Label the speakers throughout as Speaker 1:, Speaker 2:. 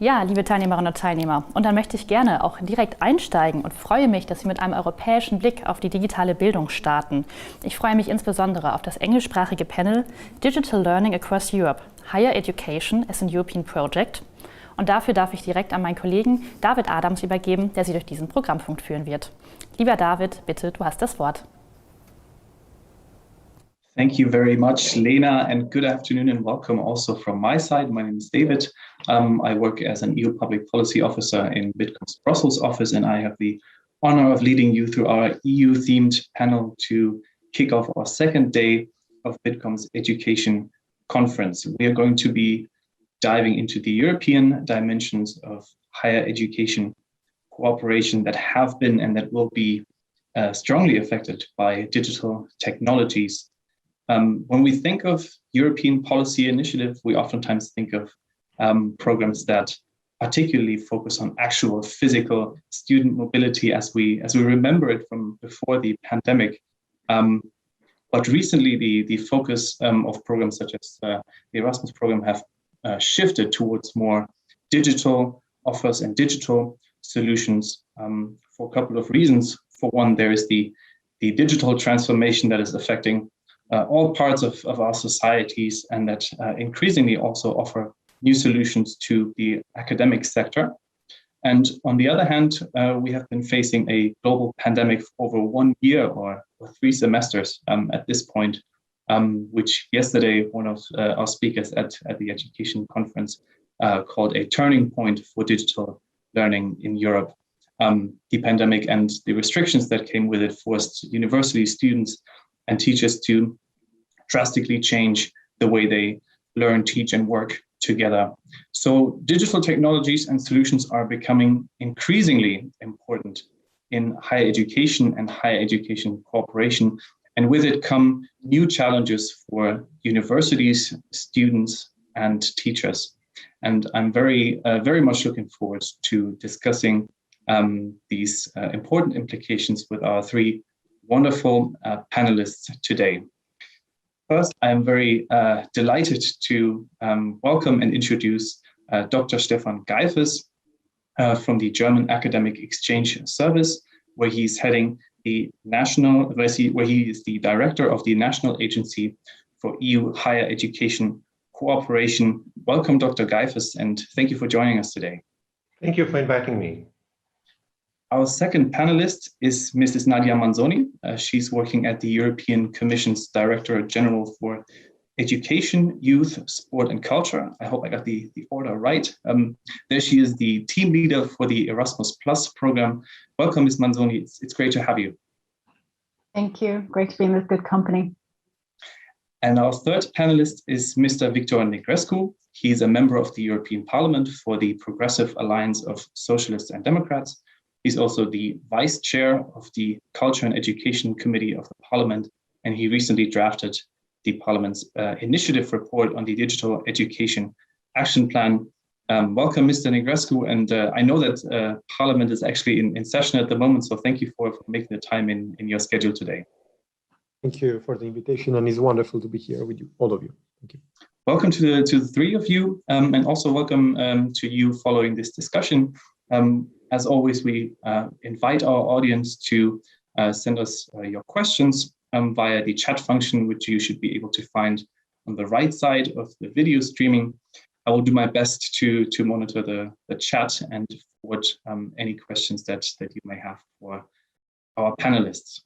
Speaker 1: Ja, liebe Teilnehmerinnen und Teilnehmer, und dann möchte ich gerne auch direkt einsteigen und freue mich, dass Sie mit einem europäischen Blick auf die digitale Bildung starten. Ich freue mich insbesondere auf das englischsprachige Panel Digital Learning Across Europe, Higher Education as an European Project. Und dafür darf ich direkt an meinen Kollegen David Adams übergeben, der Sie durch diesen Programmpunkt führen wird. Lieber David, bitte, du hast das Wort.
Speaker 2: Thank you very much, Lena, and good afternoon and welcome also from my side. My name is David. I work as an EU Public Policy Officer in Bitkom's Brussels office, and I have the honor of leading you through our EU-themed panel to kick off our second day of Bitkom's education conference. We are going to be diving into the European dimensions of higher education cooperation that have been and that will be strongly affected by digital technologies. When we think of European policy initiative, we oftentimes think of programs that particularly focus on actual physical student mobility as we remember it from before the pandemic. But recently, the focus of programs such as the Erasmus program have shifted towards more digital offers and digital solutions for a couple of reasons. For one, there is the digital transformation that is affecting all parts of our societies and that increasingly also offer new solutions to the academic sector. And on the other hand, we have been facing a global pandemic for over 1 year or 3 semesters at this point, which yesterday one of our speakers at the education conference called a turning point for digital learning in Europe. The pandemic and the restrictions that came with it forced university students and teachers to drastically change the way they learn, teach, and work together. So digital technologies and solutions are becoming increasingly important in higher education and higher education cooperation. And with it come new challenges for universities, students, and teachers. And I'm very much looking forward to discussing these important implications with our 3 wonderful panelists today. First, I am very delighted to welcome and introduce Dr. Stephan Geifes from the German Academic Exchange Service, where he's heading the where he is the director of the National Agency for EU Higher Education Cooperation. Welcome, Dr. Geifes, and thank you for joining us today.
Speaker 3: Thank you for inviting me.
Speaker 2: Our second panelist is Mrs. Nadia Manzoni. She's working at the European Commission's Director General for Education, Youth, Sport and Culture. I hope I got the order right. There she is, the team leader for the Erasmus Plus program. Welcome, Ms. Manzoni. It's great to have you.
Speaker 4: Thank you. Great to be in this good company.
Speaker 2: And our third panelist is Mr. Victor Negrescu. He's a member of the European Parliament for the Progressive Alliance of Socialists and Democrats. He's also the vice chair of the Culture and Education Committee of the Parliament, and he recently drafted the Parliament's initiative report on the Digital Education Action Plan. Welcome, Mr. Negrescu, and I know that Parliament is actually in session at the moment, so thank you for making the time in your schedule today.
Speaker 3: Thank you for the invitation, and it's wonderful to be here with you, all of you. Thank you.
Speaker 2: Welcome to the 3 of you, and also welcome to you following this discussion. As always, we invite our audience to send us your questions via the chat function, which you should be able to find on the right side of the video streaming. I will do my best to monitor the chat and forward any questions that you may have for our panelists.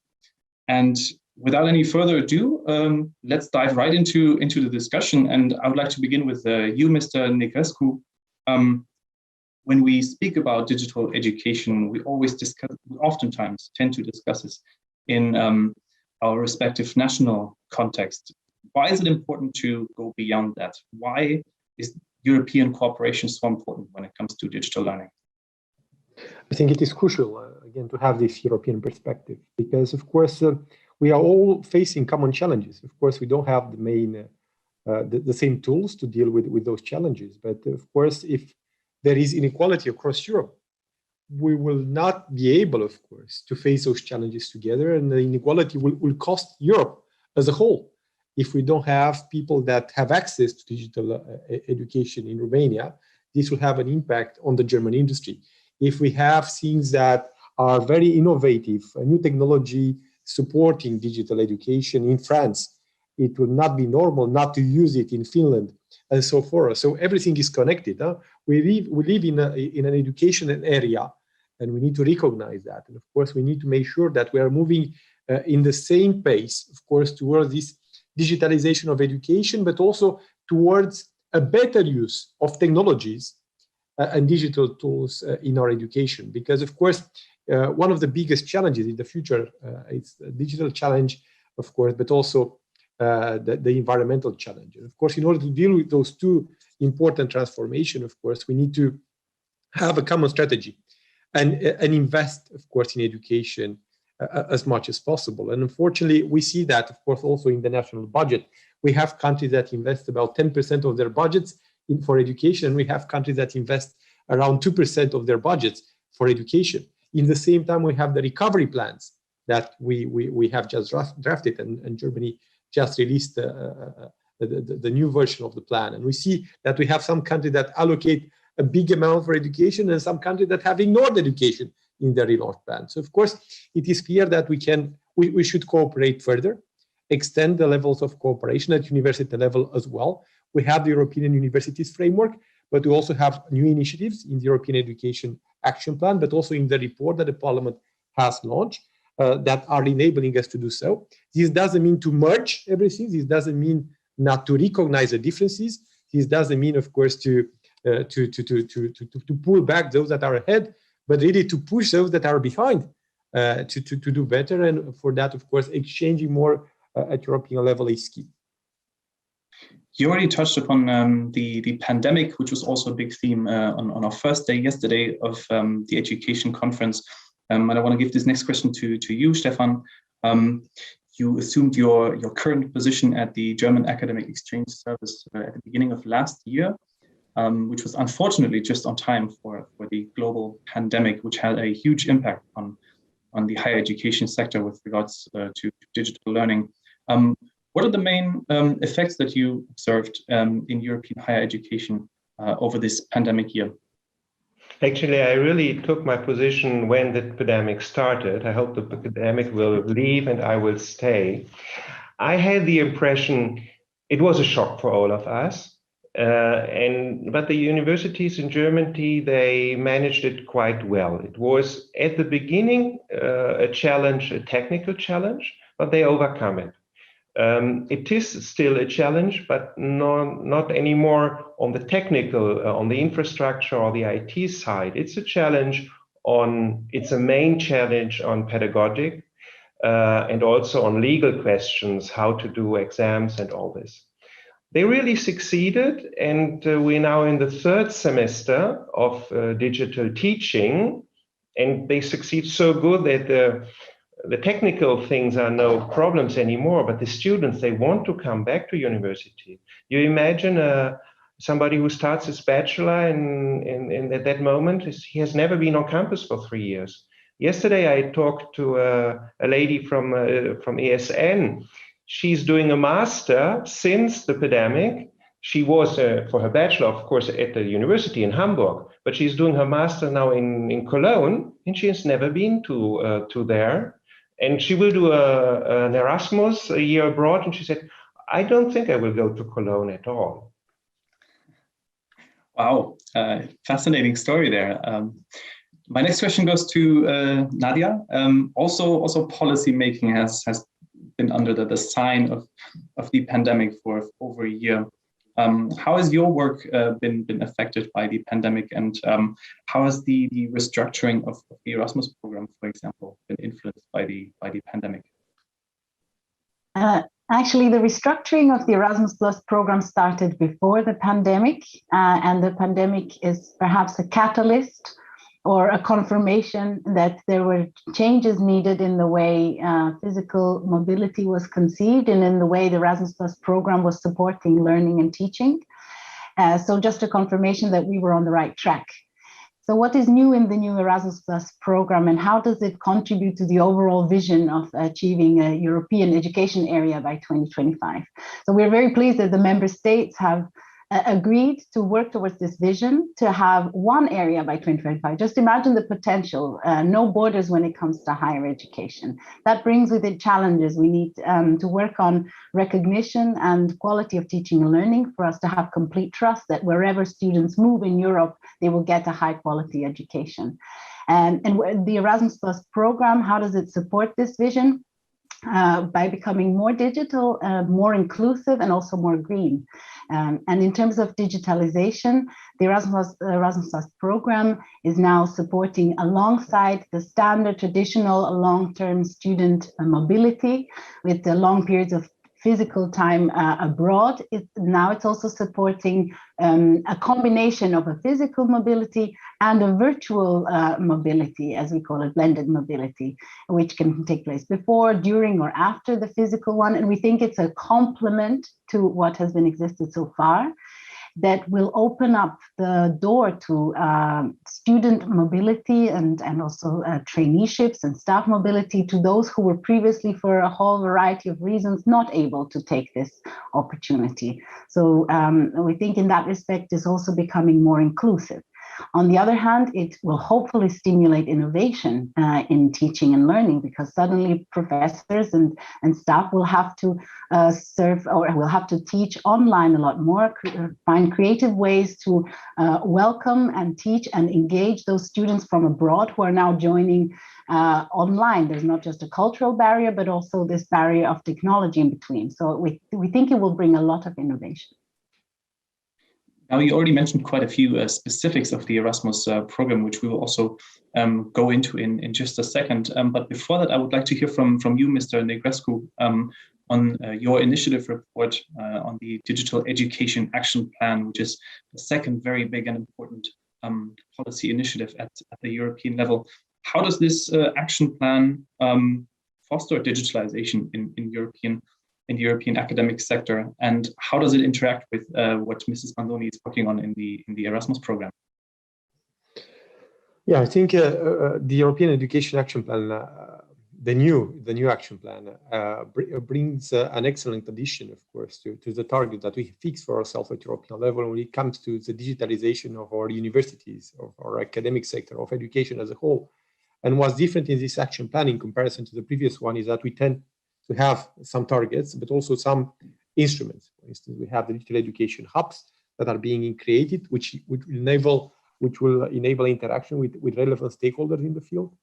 Speaker 2: And without any further ado, let's dive right into the discussion. And I would like to begin with you, Mr. Negrescu. When we speak about digital education, we oftentimes tend to discuss this in our respective national context. Why is it important to go beyond that? Why is European cooperation so important when it comes to digital learning?
Speaker 3: I think it is crucial, again, to have this European perspective, because, of course, we are all facing common challenges. Of course, we don't have the same tools to deal with those challenges. But, of course, if there is inequality across Europe, we will not be able, of course, to face those challenges together, and the inequality will cost Europe as a whole. If we don't have people that have access to digital education in Romania, this will have an impact on the German industry. If we have things that are very innovative, a new technology supporting digital education in France, it will not be normal not to use it in Finland, and so forth. So everything is connected. Huh? We live in an education area, and we need to recognize that. And of course, we need to make sure that we are moving in the same pace, of course, towards this digitalization of education, but also towards a better use of technologies and digital tools in our education. Because, of course, one of the biggest challenges in the future is the digital challenge, of course, but also the environmental challenge. And of course, in order to deal with those two important transformations, of course, we need to have a common strategy and invest, of course, in education as much as possible. And unfortunately, we see that, of course, also in the national budget. We have countries that invest about 10% of their budgets for education. We have countries that invest around 2% of their budgets for education. In the same time, we have the recovery plans that we have just drafted, and Germany just released the new version of the plan. And we see that we have some countries that allocate a big amount for education and some countries that have ignored education in their relaunch plan. So of course, it is clear that we should cooperate further, extend the levels of cooperation at university level as well. We have the European Universities Framework, but we also have new initiatives in the European Education Action Plan, but also in the report that the Parliament has launched that are enabling us to do so. This doesn't mean to merge everything. This doesn't mean not to recognize the differences. This doesn't mean, of course, to pull back those that are ahead, but really to push those that are behind to do better. And for that, of course, exchanging more at European level is key.
Speaker 2: You already touched upon the pandemic, which was also a big theme on our first day yesterday of the education conference. And I want to give this next question to you, Stephan. You assumed your current position at the German Academic Exchange Service at the beginning of last year, which was unfortunately just on time for the global pandemic, which had a huge impact on the higher education sector with regards to digital learning. What are the main effects that you observed in European higher education over this pandemic year?
Speaker 5: Actually, I really took my position when the pandemic started. I hope the pandemic will leave and I will stay. I had the impression it was a shock for all of us. But the universities in Germany, they managed it quite well. It was at the beginning a challenge, a technical challenge, but they overcome it. It is still a challenge, but not anymore on the technical, on the infrastructure or the IT side. It's a main challenge on pedagogic and also on legal questions, how to do exams and all this. They really succeeded, and we're now in the third semester of digital teaching, and they succeed so good that the technical things are no problems anymore, but the students, they want to come back to university. You imagine somebody who starts his bachelor and at that moment, he has never been on campus for 3 years. Yesterday, I talked to a lady from ESN. She's doing a master since the pandemic. She was, for her bachelor, of course, at the university in Hamburg, but she's doing her master now in Cologne, and she has never been to there. And she will do an Erasmus, a year abroad, and she said, I don't think I will go to Cologne at all.
Speaker 2: Wow, fascinating story there. My next question goes to Nadia. Also policy making has been under the sign of the pandemic for over a year. How has your work been affected by the pandemic, and how has the restructuring of the Erasmus program, for example, been influenced by the pandemic?
Speaker 4: Actually, the restructuring of the Erasmus Plus program started before the pandemic, and the pandemic is perhaps a catalyst or a confirmation that there were changes needed in the way physical mobility was conceived and in the way the Erasmus Plus program was supporting learning and teaching. So just a confirmation that we were on the right track. So what is new in the new Erasmus Plus program, and how does it contribute to the overall vision of achieving a European education area by 2025? So we're very pleased that the member states have agreed to work towards this vision to have one area by 2025. Just imagine the potential, no borders when it comes to higher education. That brings with it challenges. We need to work on recognition and quality of teaching and learning for us to have complete trust that wherever students move in Europe, they will get a high quality education. And the Erasmus Plus program, how does it support this vision? By becoming more digital, more inclusive, and also more green. And in terms of digitalization, the Erasmus Plus program is now supporting alongside the standard traditional long-term student mobility with the long periods of physical time abroad. Now it's also supporting a combination of a physical mobility and a virtual mobility, as we call it, blended mobility, which can take place before, during, or after the physical one. And we think it's a complement to what has been existed so far that will open up the door to student mobility and also traineeships and staff mobility to those who were previously, for a whole variety of reasons, not able to take this opportunity. So we think in that respect is also becoming more inclusive. On the other hand, it will hopefully stimulate innovation in teaching and learning, because suddenly professors and staff will have to serve, or will have to teach online a lot more, find creative ways to welcome and teach and engage those students from abroad who are now joining online. There's not just a cultural barrier, but also this barrier of technology in between. So we think it will bring a lot of innovation.
Speaker 2: Now, you already mentioned quite a few specifics of the Erasmus program, which we will also go into in just a second. But before that, I would like to hear from you, Mr. Negrescu, on your initiative report on the Digital Education Action Plan, which is the second very big and important policy initiative at the European level. How does this action plan foster digitalization in the European academic sector, and how does it interact with what Mrs. Manzoni is working on in the Erasmus program?
Speaker 3: Yeah, I think the European Education Action Plan, the new action plan, brings an excellent addition, of course, to the target that we fix for ourselves at European level when it comes to the digitalization of our universities, of our academic sector, of education as a whole. And what's different in this action plan in comparison to the previous one is that we tend to have some targets, but also some instruments. For instance, we have the digital education hubs that are being created, which will enable interaction with relevant stakeholders in the field.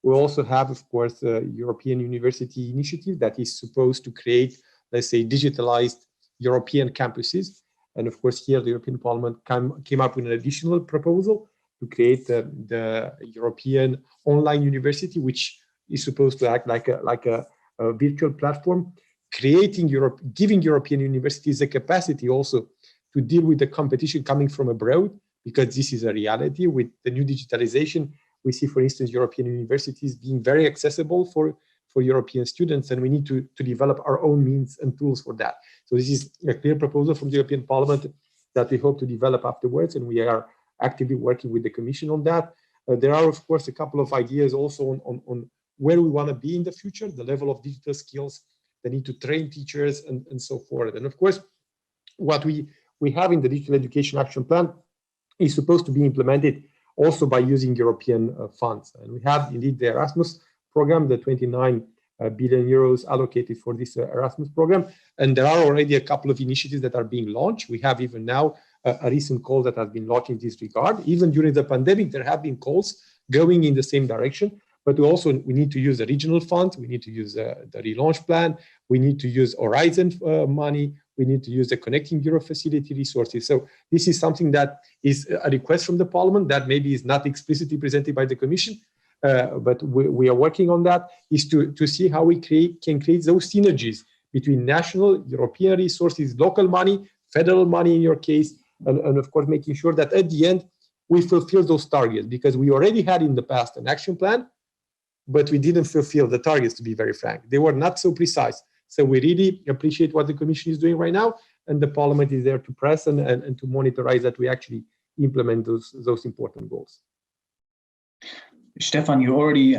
Speaker 3: We also have, of course, the European University Initiative that is supposed to create, let's say, digitalized European campuses. And of course, here the European Parliament came up with an additional proposal to create the European Online University, which is supposed to act like a virtual platform, giving European universities the capacity also to deal with the competition coming from abroad, because this is a reality with the new digitalization. We see, for instance, European universities being very accessible for European students, and we need to develop our own means and tools for that. So this is a clear proposal from the European Parliament that we hope to develop afterwards, and we are actively working with the Commission on that. There are, of course, a couple of ideas also on where we want to be in the future, the level of digital skills, the need to train teachers, and so forth. And of course, what we have in the Digital Education Action Plan is supposed to be implemented also by using European funds. And we have indeed the Erasmus program, the 29 billion euros allocated for this Erasmus program. And there are already a couple of initiatives that are being launched. We have even now a recent call that has been launched in this regard. Even during the pandemic, there have been calls going in the same direction. But we need to use the regional funds. We need to use the relaunch plan. We need to use Horizon money. We need to use the Connecting Europe facility resources. So this is something that is a request from the Parliament that maybe is not explicitly presented by the Commission, but we are working on that, is to see how we can create those synergies between national, European resources, local money, federal money in your case, and of course making sure that at the end we fulfill those targets, because we already had in the past an action plan, but we didn't fulfill the targets, to be very frank. They were not so precise. So we really appreciate what the Commission is doing right now, and the Parliament is there to press and to monitorize that we actually implement those important goals.
Speaker 2: Stephan, you already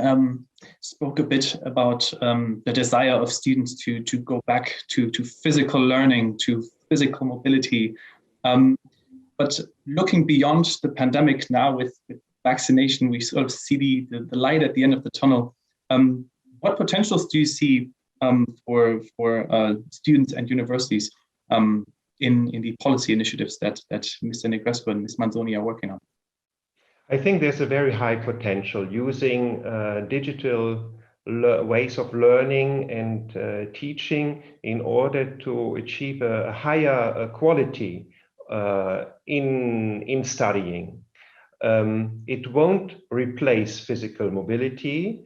Speaker 2: spoke a bit about the desire of students to go back to physical learning, to physical mobility. But looking beyond the pandemic now with vaccination, we sort of see the light at the end of the tunnel. What potentials do you see for students and universities in the policy initiatives that Mr. Negrescu and Ms. Manzoni are working on?
Speaker 5: I think there's a very high potential using digital ways of learning and teaching in order to achieve a higher quality in studying. It won't replace physical mobility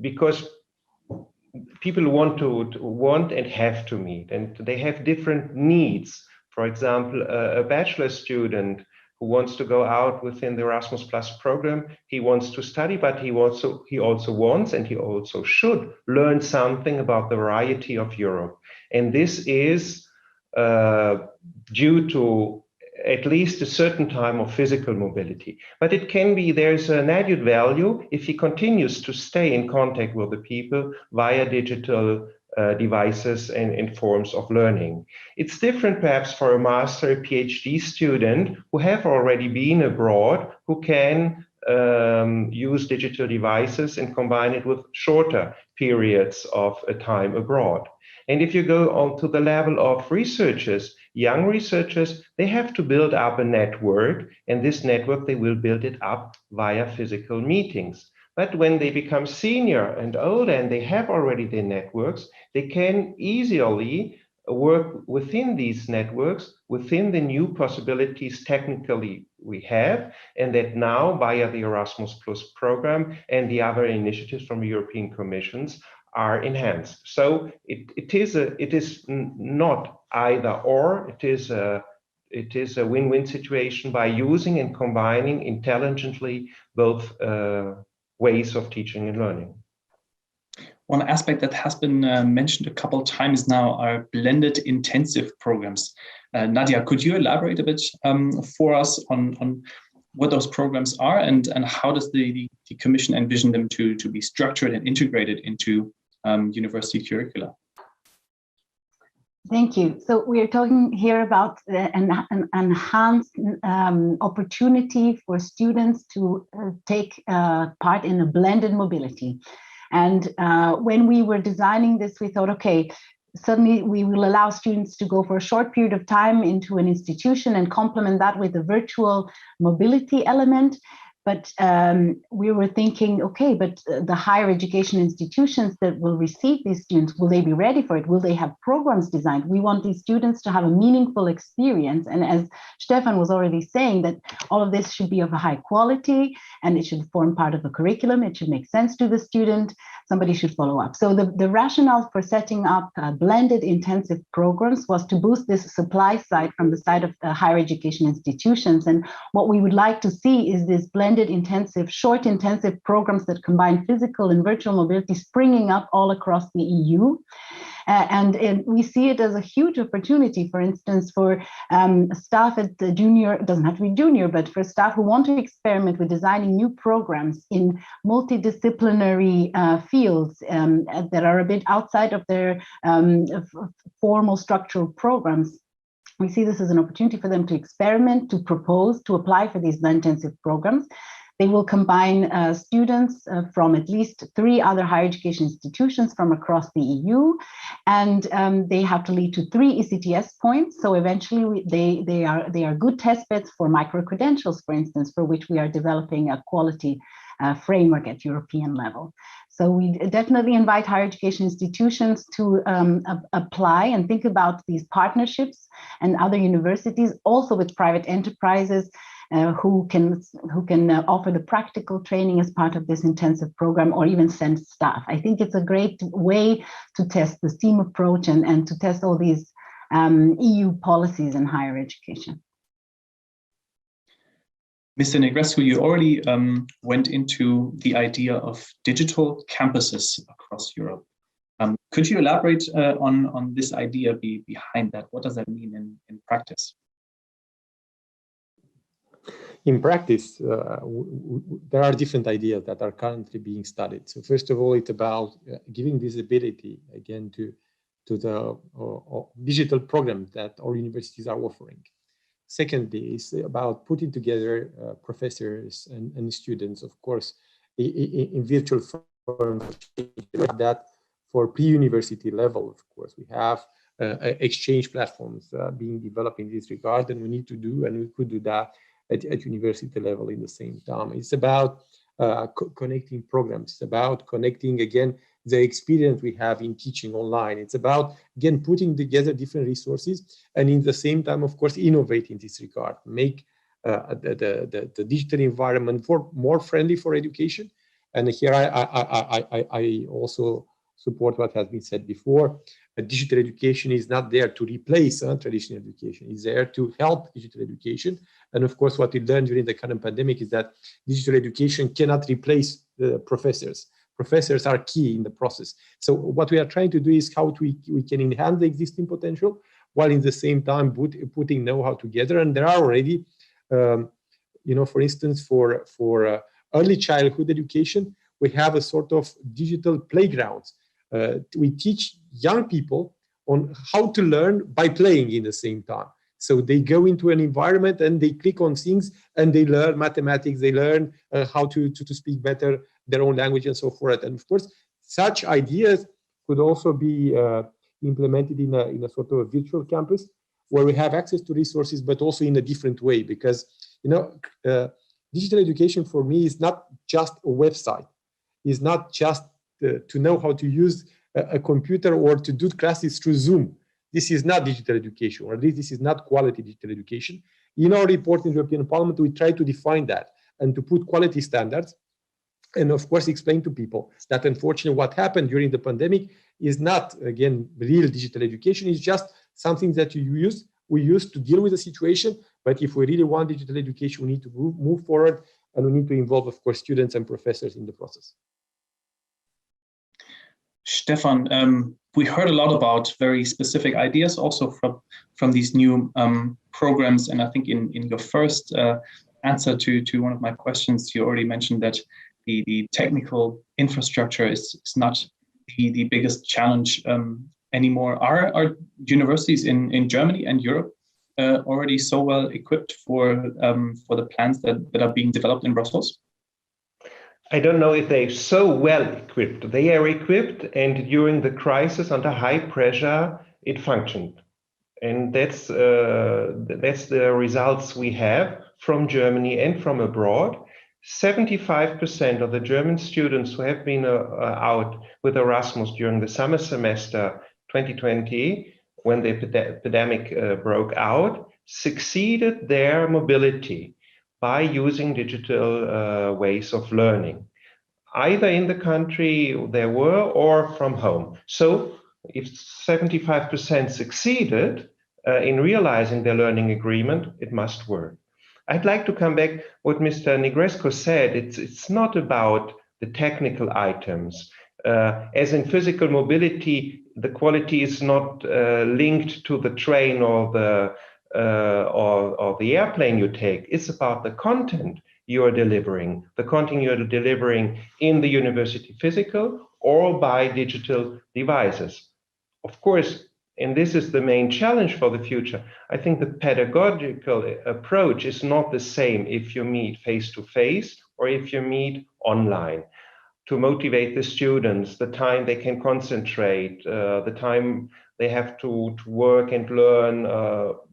Speaker 5: because people want and have to meet, and they have different needs. For example, a bachelor student who wants to go out within the Erasmus Plus program, he wants to study, but he also wants and he also should learn something about the variety of Europe. And this is due to at least a certain time of physical mobility. But it can be, there's an added value if he continues to stay in contact with the people via digital devices and forms of learning. It's different perhaps for a master, a PhD student who have already been abroad, who can use digital devices and combine it with shorter periods of time abroad. And if you go on to the level of researchers, young researchers, they have to build up a network, and this network, they will build it up via physical meetings. But when they become senior and older and they have already their networks, they can easily work within these networks, within the new possibilities technically we have, and that now via the Erasmus Plus program and the other initiatives from the European Commissions are enhanced. So it is not either or, it is a win-win situation by using and combining intelligently both ways of teaching and learning.
Speaker 2: One aspect that has been mentioned a couple of times now are blended intensive programs. Nadia, could you elaborate a bit for us on what those programs are and how does the Commission envision them to be structured and integrated into university curricula?
Speaker 4: Thank you. So we are talking here about an enhanced opportunity for students to take part in a blended mobility. And when we were designing this, we thought, okay, suddenly we will allow students to go for a short period of time into an institution and complement that with a virtual mobility element. But we were thinking, okay, but the higher education institutions that will receive these students, will they be ready for it? Will they have programs designed? We want these students to have a meaningful experience. And as Stephan was already saying, that all of this should be of a high quality and it should form part of a curriculum. It should make sense to the student. Somebody should follow up. So the rationale for setting up blended intensive programs was to boost this supply side from the side of higher education institutions. And what we would like to see is this blended intensive, short intensive programs that combine physical and virtual mobility springing up all across the EU. And we see it as a huge opportunity, for instance, for staff at the junior, it doesn't have to be junior, but for staff who want to experiment with designing new programs in multidisciplinary fields that are a bit outside of their formal structural programs. We see this as an opportunity for them to experiment, to propose, to apply for these intensive programs. They will combine students from at least 3 other higher education institutions from across the EU, and they have to lead to 3 ECTS points. So eventually they are good test beds for micro-credentials, for instance, for which we are developing a quality framework at European level. So we definitely invite higher education institutions to apply and think about these partnerships and other universities, also with private enterprises who can offer the practical training as part of this intensive program, or even send staff. I think it's a great way to test the STEAM approach and to test all these EU policies in higher education.
Speaker 2: Mr. Negrescu, you already went into the idea of digital campuses across Europe. Could you elaborate on this idea behind that? What does that mean in practice?
Speaker 3: In practice, there are different ideas that are currently being studied. So first of all, it's about giving visibility, again, to to the digital program that our universities are offering. Secondly, is about putting together professors and students, of course, in virtual forms. That for pre-university level, of course, we have exchange platforms being developed in this regard, and we need to do, and we could do that at university level in the same time. It's about connecting programs. It's about connecting, again, the experience we have in teaching online. It's about, again, putting together different resources, and in the same time, of course, innovate in this regard, make the digital environment more friendly for education. And here I also support what has been said before. Digital education is not there to replace traditional education. It's there to help digital education. And of course, what we learned during the current pandemic is that digital education cannot replace the professors. Professors are key in the process. So what we are trying to do is how we can enhance the existing potential, while in the same time putting know-how together. And there are already, for instance, for early childhood education, we have a sort of digital playgrounds. We teach young people on how to learn by playing in the same time. So they go into an environment and they click on things and they learn mathematics, they learn how to speak better their own language and so forth. And of course, such ideas could also be implemented in a sort of a virtual campus where we have access to resources, but also in a different way, because, digital education for me is not just a website, is not just to know how to use a computer or to do classes through Zoom. This is not digital education, or at least this is not quality digital education. In our report in the European Parliament, we try to define that and to put quality standards, and of course explain to people that unfortunately what happened during the pandemic is not, again, real digital education. It's just something that we use to deal with the situation. But if we really want digital education, we need to move forward, and we need to involve, of course, students and professors in the process.
Speaker 2: Stephan, we heard a lot about very specific ideas also from these new programs. And I think in your first answer to one of my questions, you already mentioned that the technical infrastructure is not the biggest challenge anymore. Are universities in Germany and Europe already so well equipped for the plans that are being developed in Brussels?
Speaker 5: I don't know if they're so well equipped. They are equipped, and during the crisis, under high pressure, it functioned. And that's the results we have from Germany and from abroad. 75% of the German students who have been out with Erasmus during the summer semester 2020, when the epidemic broke out, succeeded their mobility by using digital ways of learning, either in the country they were or from home. So if 75% succeeded in realizing their learning agreement, it must work. I'd like to come back what Mr. Negrescu said. It's not about the technical items. As in physical mobility, the quality is not linked to the train or the airplane you take. It's about the content you are delivering, the content you are delivering in the university physical or by digital devices. Of course, and this is the main challenge for the future, I think the pedagogical approach is not the same if you meet face-to-face or if you meet online. To motivate the students, the time they can concentrate, the time they have to work and learn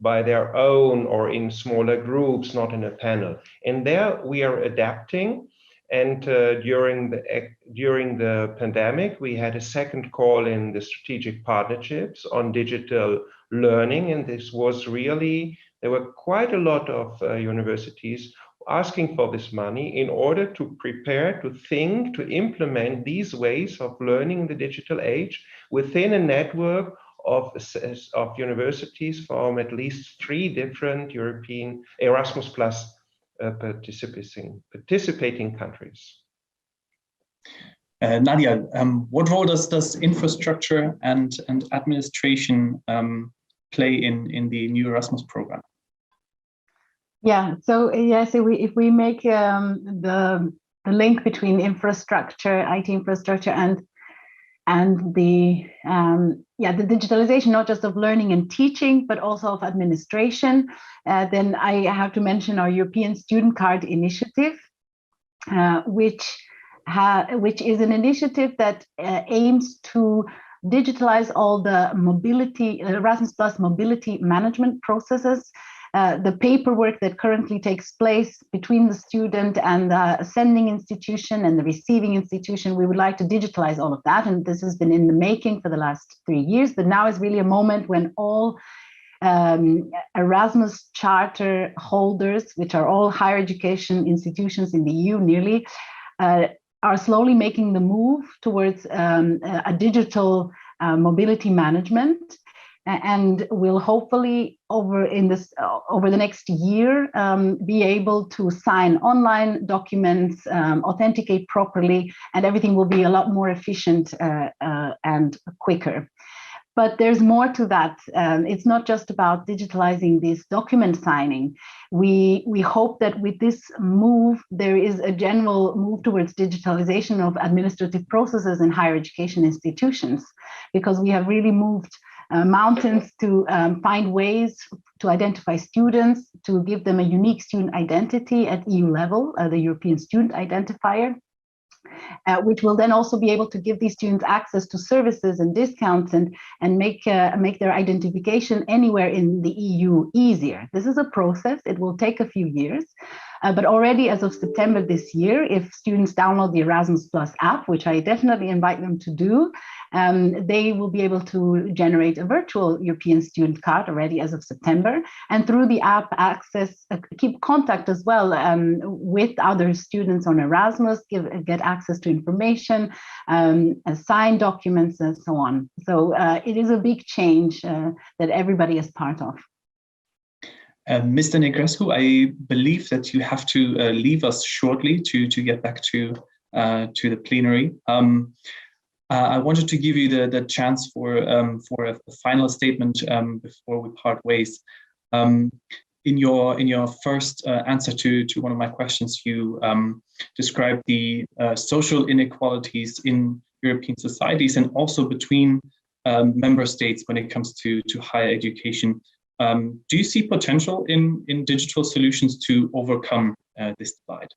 Speaker 5: by their own or in smaller groups, not in a panel. And there we are adapting. And during the pandemic, we had a second call in the strategic partnerships on digital learning. And this was really, there were quite a lot of universities asking for this money in order to prepare, to think, to implement these ways of learning in the digital age within a network of universities from at least 3 different European Erasmus Plus participating countries.
Speaker 2: Nadia, what role does infrastructure and administration play in the new Erasmus program?
Speaker 4: Yeah, so if we make the link between infrastructure, IT infrastructure, and and the digitalization, not just of learning and teaching, but also of administration. Then I have to mention our European Student Card initiative, which is an initiative that aims to digitalize all the mobility, Erasmus Plus mobility management processes. The paperwork that currently takes place between the student and the sending institution and the receiving institution, we would like to digitalize all of that. And this has been in the making for the last 3 years, but now is really a moment when all Erasmus Charter holders, which are all higher education institutions in the EU nearly, are slowly making the move towards a digital mobility management. And will hopefully over the next year be able to sign online documents, authenticate properly, and everything will be a lot more efficient and quicker. But there's more to that. It's not just about digitalizing this document signing. We hope that with this move, there is a general move towards digitalization of administrative processes in higher education institutions, because we have really moved mountains to find ways to identify students, to give them a unique student identity at EU level, the European Student Identifier, which will then also be able to give these students access to services and discounts and make their identification anywhere in the EU easier. This is a process. It will take a few years. But already as of September this year, if students download the Erasmus Plus app, which I definitely invite them to do, they will be able to generate a virtual European student card already as of September. And through the app, keep contact as well with other students on Erasmus, get access to information, sign documents, and so on. So it is a big change that everybody is part of.
Speaker 2: Mr. Negrescu, I believe that you have to leave us shortly to get back to the plenary. I wanted to give you the chance for a final statement before we part ways. In your first answer to one of my questions, you described the social inequalities in European societies and also between member states when it comes to higher education. Do you see potential in digital solutions to overcome this divide?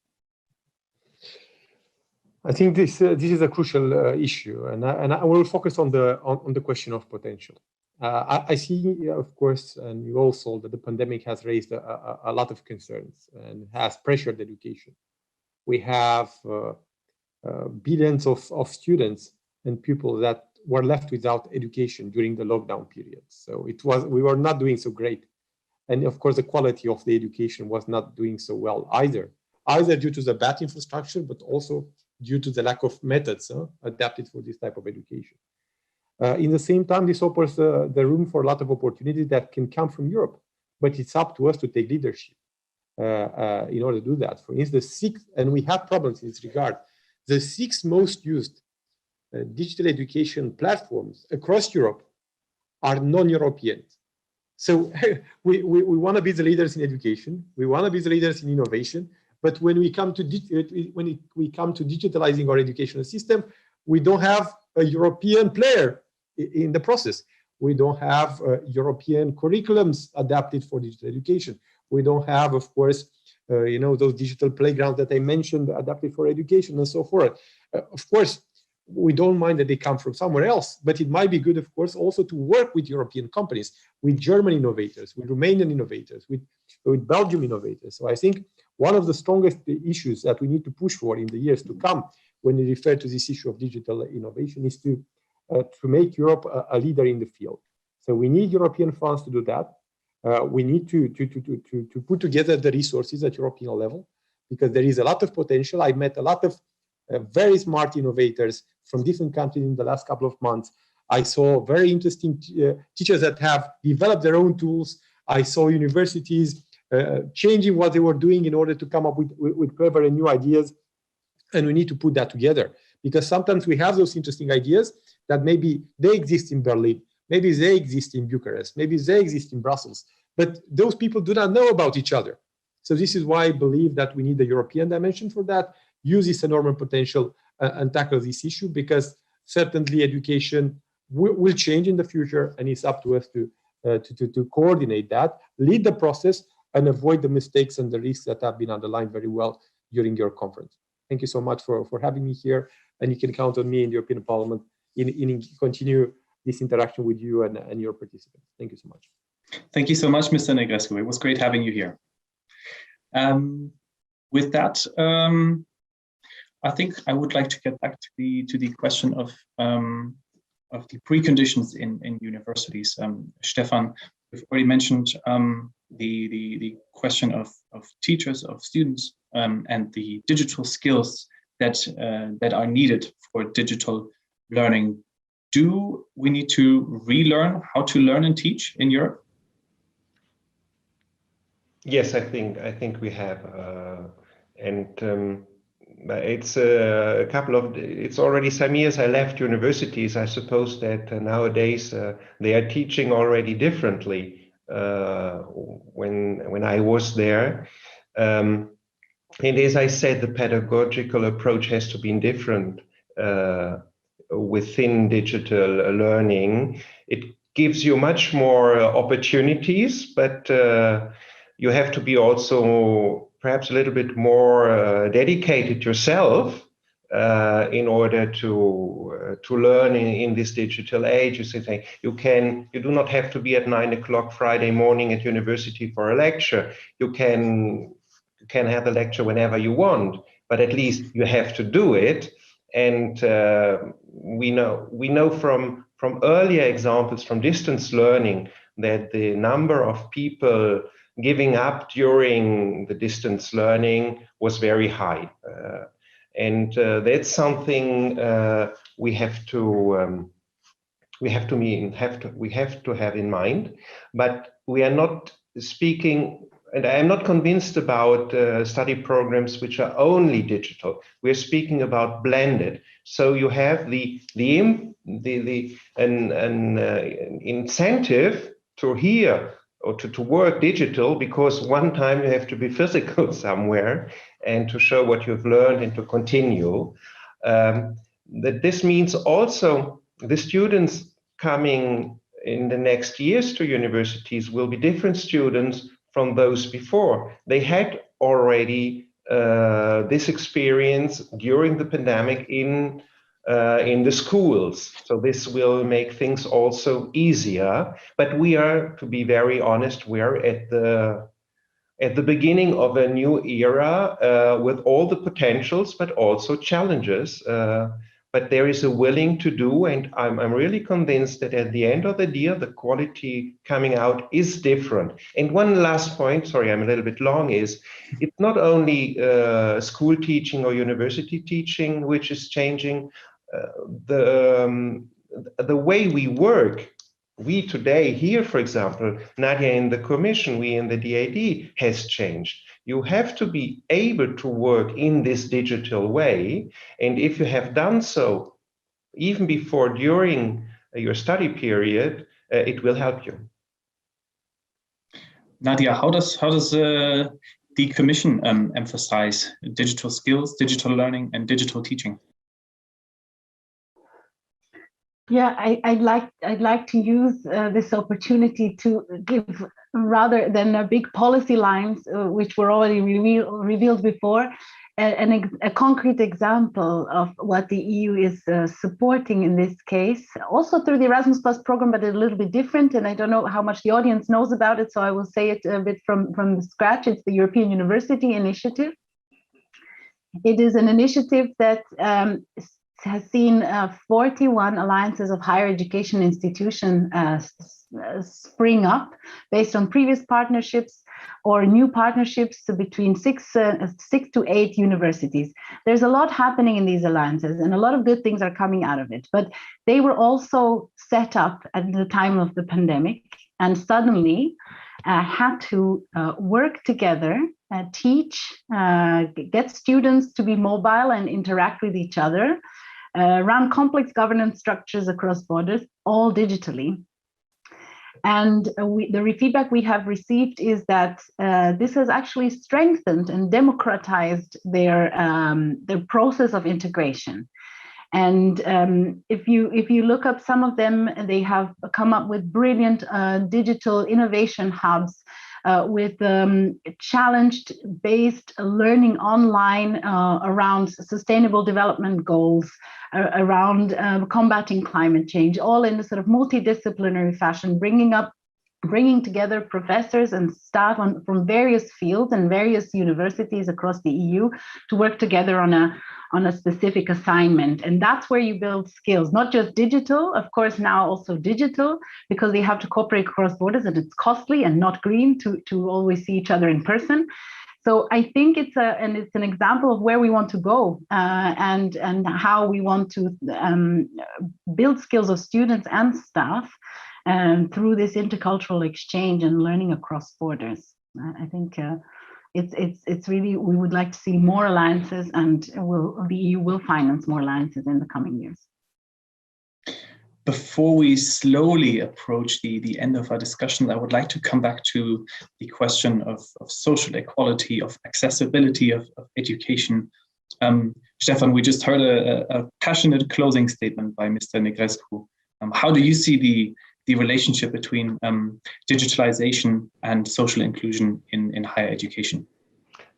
Speaker 3: I think this is a crucial issue, and I will focus on the question of potential. I see, of course, and you also, that the pandemic has raised a lot of concerns and has pressured education. We have billions of students and people that were left without education during the lockdown period. So we were not doing so great. And of course, the quality of the education was not doing so well either due to the bad infrastructure, but also due to the lack of methods adapted for this type of education. In the same time, this opens the room for a lot of opportunities that can come from Europe, but it's up to us to take leadership in order to do that. For instance, and we have problems in this regard, the 6 most used digital education platforms across Europe are non-European. So we want to be the leaders in education, we want to be the leaders in innovation, but when we come to digitalizing our educational system, we don't have a European player in the process. We don't have European curriculums adapted for digital education. We don't have, of course, those digital playgrounds that I mentioned adapted for education and so forth. Of course, we don't mind that they come from somewhere else, but it might be good, of course, also to work with European companies, with German innovators, with Romanian innovators, with Belgium innovators. So I think one of the strongest issues that we need to push for in the years to come when we refer to this issue of digital innovation is to make Europe a leader in the field. So we need European funds to do that. We need to put together the resources at European level, because there is a lot of potential. I met a lot of very smart innovators from different countries in the last couple of months. I saw very interesting teachers that have developed their own tools. I saw universities changing what they were doing in order to come up with clever and new ideas. And we need to put that together, because sometimes we have those interesting ideas that maybe they exist in Berlin, maybe they exist in Bucharest, maybe they exist in Brussels, but those people do not know about each other. So this is why I believe that we need the European dimension for that, use this enormous potential and tackle this issue, because certainly education will change in the future, and it's up to us to coordinate that, lead the process, and avoid the mistakes and the risks that have been underlined very well during your conference. Thank you so much for having me here, and you can count on me in the European Parliament in continue this interaction with you and your participants. Thank you so much.
Speaker 2: Thank you so much, Mr. Negrescu. It was great having you here. With that, I think I would like to get back to the question of the preconditions in universities. Stephan, we've already mentioned the question of teachers, of students, and the digital skills that are needed for digital learning. Do we need to relearn how to learn and teach in Europe?
Speaker 5: Yes, I think we have, it's a couple of. It's already some years I left universities. I suppose that nowadays they are teaching already differently. When I was there, and as I said, the pedagogical approach has to be different within digital learning. It gives you much more opportunities, but you have to be also perhaps a little bit more dedicated yourself in order to learn in this digital age. You do not have to be at 9 o'clock Friday morning at university for a lecture. You can have a lecture whenever you want, but at least you have to do it. And we know from earlier examples from distance learning that the number of people giving up during the distance learning was very high, and that's something we have to have in mind. But we are not speaking, and I am not convinced about study programs which are only digital. We are speaking about blended. So you have an incentive to hear or to work digital, because one time you have to be physical somewhere and to show what you've learned and to continue. That this means also the students coming in the next years to universities will be different students from those before. They had already this experience during the pandemic in the schools. So this will make things also easier. But we are, to be very honest, we are at the beginning of a new era with all the potentials, but also challenges. But there is a willing to do, and I'm really convinced that at the end of the day, the quality coming out is different. And one last point, sorry, I'm a little bit long, is it's not only school teaching or university teaching which is changing. The way we work, we today here, for example, Nadia in the Commission, we in the DAAD, has changed. You have to be able to work in this digital way. And if you have done so, even before, during your study period, it will help you.
Speaker 2: Nadia, how does the Commission emphasize digital skills, digital learning, and digital teaching?
Speaker 4: Yeah, I'd like to use this opportunity to give, rather than big policy lines, which were already revealed before, a concrete example of what the EU is supporting in this case, also through the Erasmus Plus program, but a little bit different. And I don't know how much the audience knows about it, so I will say it a bit from the scratch. It's the European University Initiative. It is an initiative that has seen 41 alliances of higher education institutions spring up based on previous partnerships or new partnerships between six to 8 universities. There's a lot happening in these alliances, and a lot of good things are coming out of it. But they were also set up at the time of the pandemic, and suddenly had to work together, teach, get students to be mobile and interact with each other, run complex governance structures across borders, all digitally. And the feedback we have received is that this has actually strengthened and democratized their process of integration. And if you look up some of them, they have come up with brilliant digital innovation hubs with challenge-based learning online around sustainable development goals, around combating climate change, all in a sort of multidisciplinary fashion, bringing together professors and staff from various fields and various universities across the EU to work together on a specific assignment. And that's where you build skills, not just digital, of course, now also digital, because they have to cooperate across borders and it's costly and not green to always see each other in person. So I think it's an example of where we want to go and how we want to build skills of students and staff through this intercultural exchange and learning across borders. I think it's really, we would like to see more alliances, and the EU will finance more alliances in the coming years.
Speaker 2: Before we slowly approach the end of our discussion, I would like to come back to the question of social equality, of accessibility of education. Stephan, we just heard a passionate closing statement by Mr. Negrescu. How do you see the relationship between digitalization and social inclusion in higher education?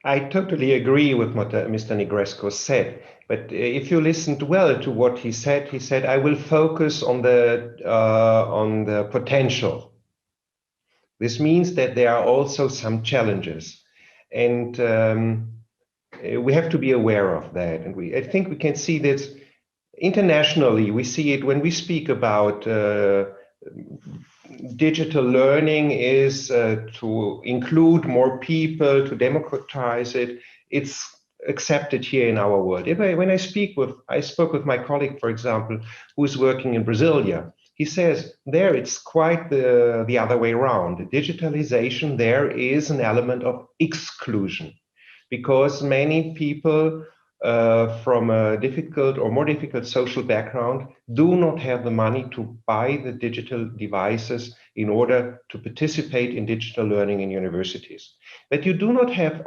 Speaker 5: I totally agree with what Mr. Negrescu said. But if you listened well to what he said, I will focus on the potential. This means that there are also some challenges, and we have to be aware of that. And I think we can see this internationally. We see it when we speak about digital learning is to include more people, to democratize it. It's accepted here in our world. I spoke with my colleague, for example, who's working in Brasilia. He says there it's quite the other way around. Digitalization there is an element of exclusion, because many people from a difficult or more difficult social background do not have the money to buy the digital devices in order to participate in digital learning in universities. But I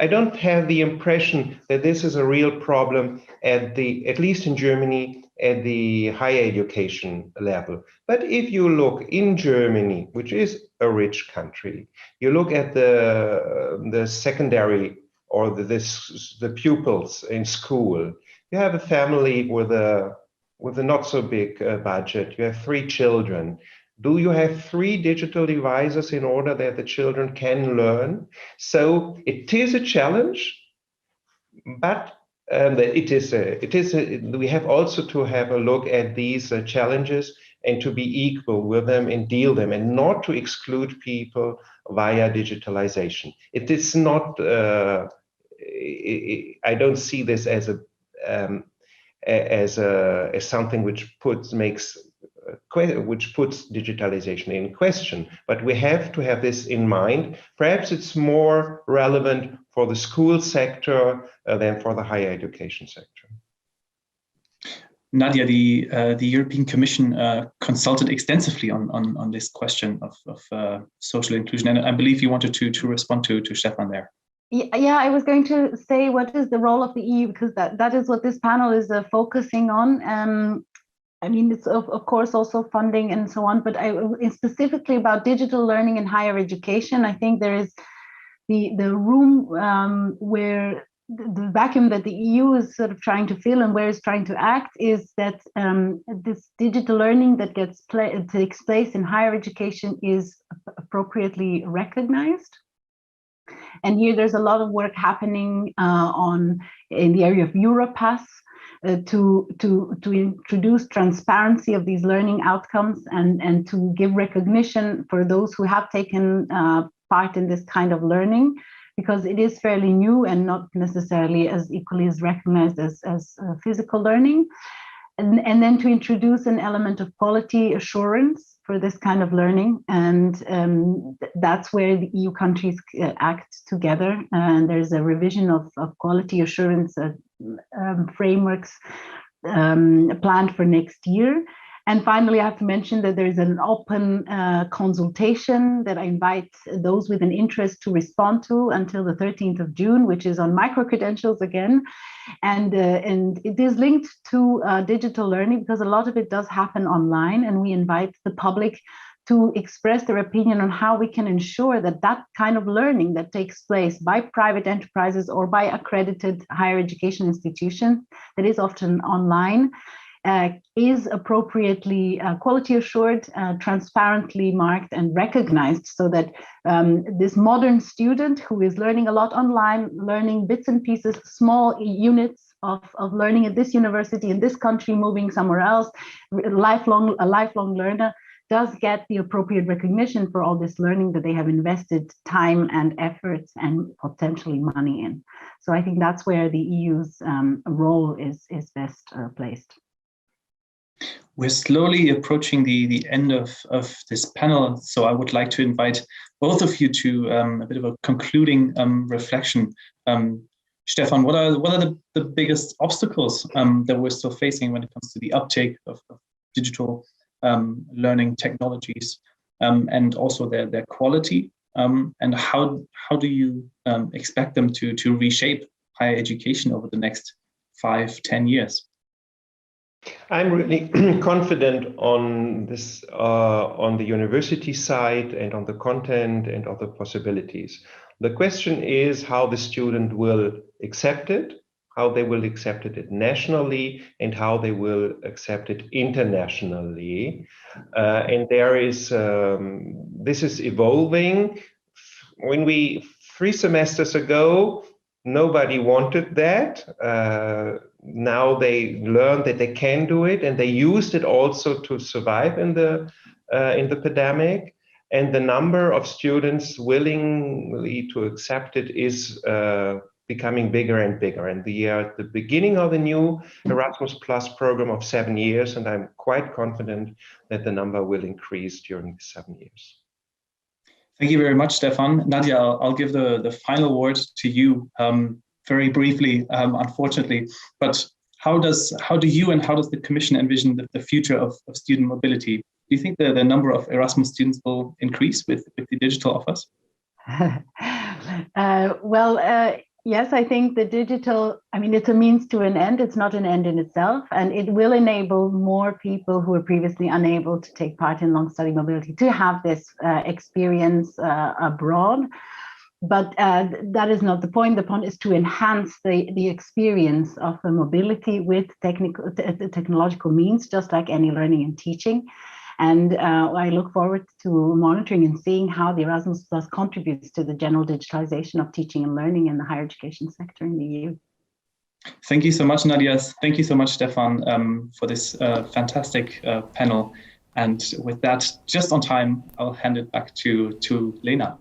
Speaker 5: don't have the impression that this is a real problem at least in Germany, at the higher education level. But if you look in Germany, which is a rich country, you look at the secondary or the pupils in school. You have a family with a not so big budget. You have 3 children. Do you have 3 digital devices in order that the children can learn? So it is a challenge, but we have also to have a look at these challenges and to be equal with them and deal them, and not to exclude people via digitalization. It is not. I don't see this as something which puts digitalization in question, but we have to have this in mind. Perhaps it's more relevant for the school sector than for the higher education sector.
Speaker 2: Nadia, the European Commission consulted extensively on this question of social inclusion, and I believe you wanted to respond to Stephan there.
Speaker 4: Yeah, I was going to say, what is the role of the EU, because that is what this panel is focusing on. I mean, it's of course also funding and so on, but specifically about digital learning in higher education, I think there is the room where the vacuum that the EU is sort of trying to fill and where it's trying to act is that this digital learning that takes place in higher education is appropriately recognized. And here there's a lot of work happening in the area of Europass to introduce transparency of these learning outcomes and to give recognition for those who have taken part in this kind of learning, because it is fairly new and not necessarily as equally as recognized as physical learning. And then to introduce an element of quality assurance for this kind of learning. And that's where the EU countries act together. And there's a revision of quality assurance frameworks planned for next year. And finally, I have to mention that there is an open consultation that I invite those with an interest to respond to until the 13th of June, which is on micro-credentials again. And it is linked to digital learning because a lot of it does happen online, and we invite the public to express their opinion on how we can ensure that that kind of learning that takes place by private enterprises or by accredited higher education institutions that is often online is appropriately quality assured, transparently marked and recognized, so that this modern student who is learning a lot online, learning bits and pieces, small units of learning at this university, in this country, moving somewhere else, a lifelong learner, does get the appropriate recognition for all this learning that they have invested time and efforts and potentially money in. So I think that's where the EU's role is best placed.
Speaker 2: We're slowly approaching the end of this panel, so I would like to invite both of you to a bit of a concluding reflection. Stephan, what are the biggest obstacles that we're still facing when it comes to the uptake of digital learning technologies and also their quality, and how do you expect them to reshape higher education over the next 5-10 years?
Speaker 5: I'm really confident on this, on the university side and on the content and on the possibilities. The question is how the student will accept it, how they will accept it nationally, and how they will accept it internationally. And there is, this is evolving. When 3 semesters ago, nobody wanted that. Now they learned that they can do it, and they used it also to survive in the pandemic. And the number of students willingly to accept it is becoming bigger and bigger. And we are at the beginning of the new Erasmus Plus program of 7 years, and I'm quite confident that the number will increase during the 7 years.
Speaker 2: Thank you very much, Stephan. Nadia, I'll give the final word to you very briefly, unfortunately. But how do you and how does the Commission envision the future of student mobility? Do you think the number of Erasmus students will increase with the digital offers?
Speaker 4: Yes, I think the digital, it's a means to an end. It's not an end in itself, and it will enable more people who were previously unable to take part in long study mobility to have this experience abroad. But that is not the point. The point is to enhance the experience of the mobility with technological means, just like any learning and teaching. And I look forward to monitoring and seeing how the Erasmus Plus contributes to the general digitalization of teaching and learning in the higher education sector in the EU.
Speaker 2: Thank you so much, Nadia. Thank you so much, Stephan, for this fantastic panel. And with that, just on time, I'll hand it back to Lena.